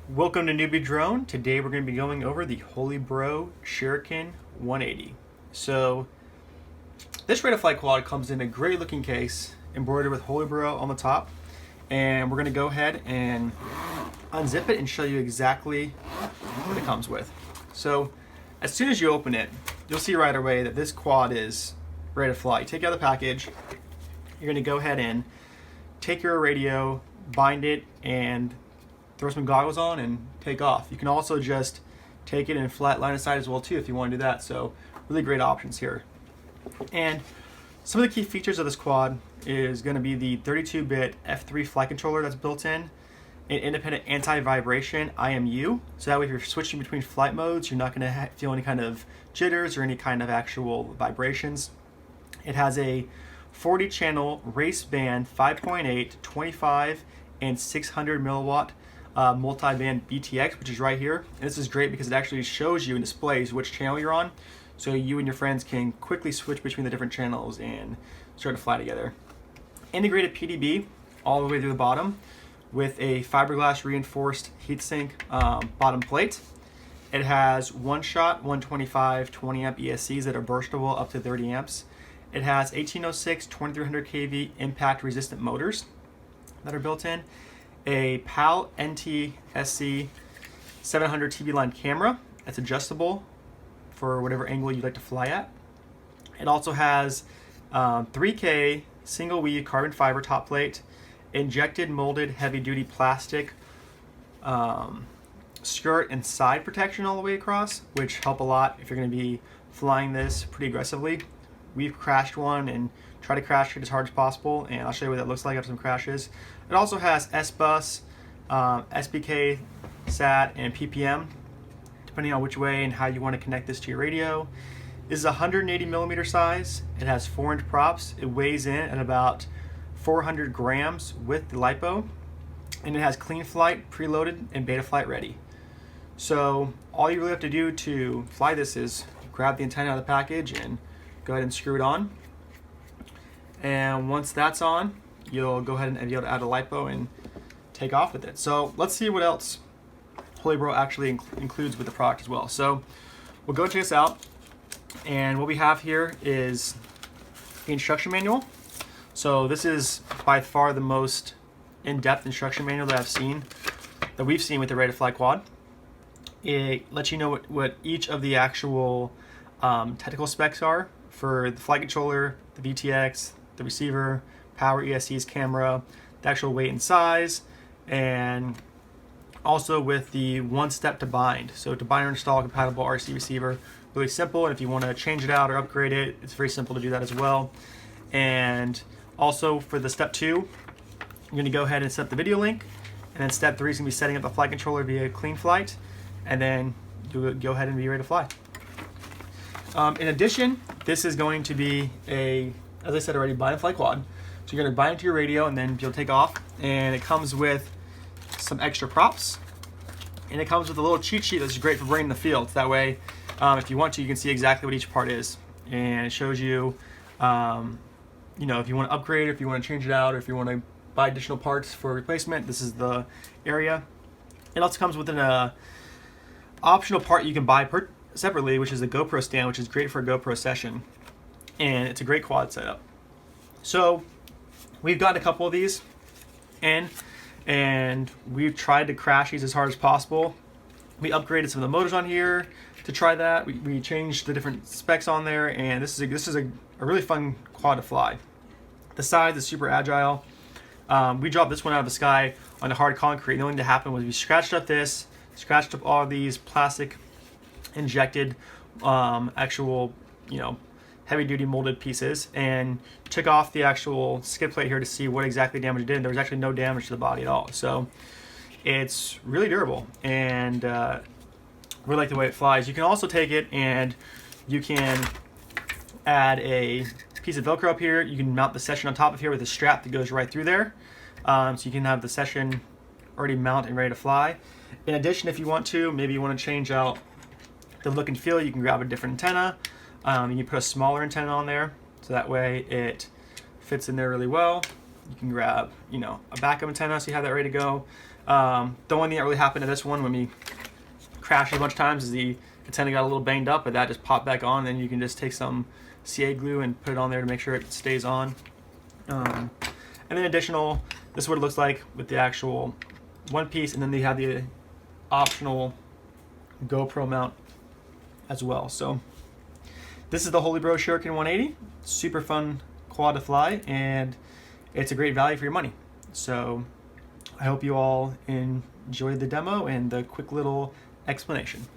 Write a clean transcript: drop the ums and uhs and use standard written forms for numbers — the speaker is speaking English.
Welcome to NewBeeDrone. Today we're going to be going over the Holy Bro Shuriken180. So this rate of flight quad comes in a great looking case embroidered with Holy Bro on the top, and we're going to go ahead and unzip it and show you exactly what it comes with. So as soon as you open it, you'll see right away that this quad is ready to fly. You take out the package, you're going to go ahead and take your radio, bind it, and throw some goggles on and take off. You can also just take it and flat line aside as well too if you want to do that. So really great options here. And some of the key features of this quad is going to be the 32-bit F3 flight controller that's built in, an independent anti-vibration IMU, so that way if you're switching between flight modes, you're not going to feel any kind of jitters or any kind of actual vibrations. It has a 40-channel race band 5.8, 25, and 600 milliwatt multi-band BTX, which is right here. And this is great because it actually shows you and displays which channel you're on, so you and your friends can quickly switch between the different channels and start to fly together. Integrated PDB all the way through the bottom with a fiberglass reinforced heatsink bottom plate. It has one-shot 125 20 amp ESCs that are burstable up to 30 amps. It has 1806 2300 kV impact resistant motors that are built in, a PAL NTSC 700 TB line camera that's adjustable for whatever angle you'd like to fly at. It also has 3K single weave carbon fiber top plate, injected molded heavy duty plastic skirt and side protection all the way across, which help a lot if you're going to be flying this pretty aggressively. We've crashed one and try to crash it as hard as possible, and I'll show you what that looks like after some crashes. It also has S-Bus, SBK, SAT, and PPM, depending on which way and how you want to connect this to your radio. This is 180 millimeter size. It has 4-inch props. It weighs in at about 400 grams with the LiPo, and it has clean flight, preloaded, and beta flight ready. So all you really have to do to fly this is grab the antenna out of the package and go ahead and screw it on. And once that's on, you'll go ahead and be able to add a LiPo and take off with it. So let's see what else Holy Bro actually includes with the product as well. So we'll go check this out. And what we have here is the instruction manual. So this is by far the most in-depth instruction manual that we've seen with the Rate of Fly Quad. It lets you know what each of the actual technical specs are for the flight controller, the VTX, the receiver, power, ESCs, camera, the actual weight and size, and also with the one step to bind. So to bind or install a compatible RC receiver, really simple, and if you want to change it out or upgrade it, it's very simple to do that as well. And also for the step 2, you're going to go ahead and set the video link, and then step 3 is going to be setting up the flight controller via clean flight, and then you'll go ahead and be ready to fly. In addition, this is going to be as I said already, bind and fly quad. So you're going to bind it to your radio and then be able to take off. And it comes with some extra props. And it comes with a little cheat sheet that's great for bringing the field. That way, if you want to, you can see exactly what each part is. And it shows you, if you want to upgrade, or if you want to change it out, or if you want to buy additional parts for replacement, this is the area. It also comes with an optional part you can buy separately, which is a GoPro stand, which is great for a GoPro session. And it's a great quad setup. So we've got a couple of these in, and we've tried to crash these as hard as possible. We upgraded some of the motors on here to try that. We changed the different specs on there, and this is a really fun quad to fly. The size is super agile. We dropped this one out of the sky on the hard concrete. The only thing that happened was we scratched up all these plastic injected actual heavy duty molded pieces, and took off the actual skid plate here to see what exactly damage it did. There was actually no damage to the body at all. So it's really durable, and really like the way it flies. You can also take it and you can add a piece of Velcro up here. You can mount the session on top of here with a strap that goes right through there. So you can have the session already mounted and ready to fly. In addition, if you want to, maybe you want to change out the look and feel, you can grab a different antenna. You can put a smaller antenna on there, so that way it fits in there really well. You can grab, a backup antenna so you have that ready to go. The only thing that really happened to this one when we crashed a bunch of times is the antenna got a little banged up, but that just popped back on. Then you can just take some CA glue and put it on there to make sure it stays on. And then additional, this is what it looks like with the actual one piece, and then they have the optional GoPro mount as well. So this is the Holy Bro Shuriken180. Super fun quad to fly, and it's a great value for your money. So I hope you all enjoyed the demo and the quick little explanation.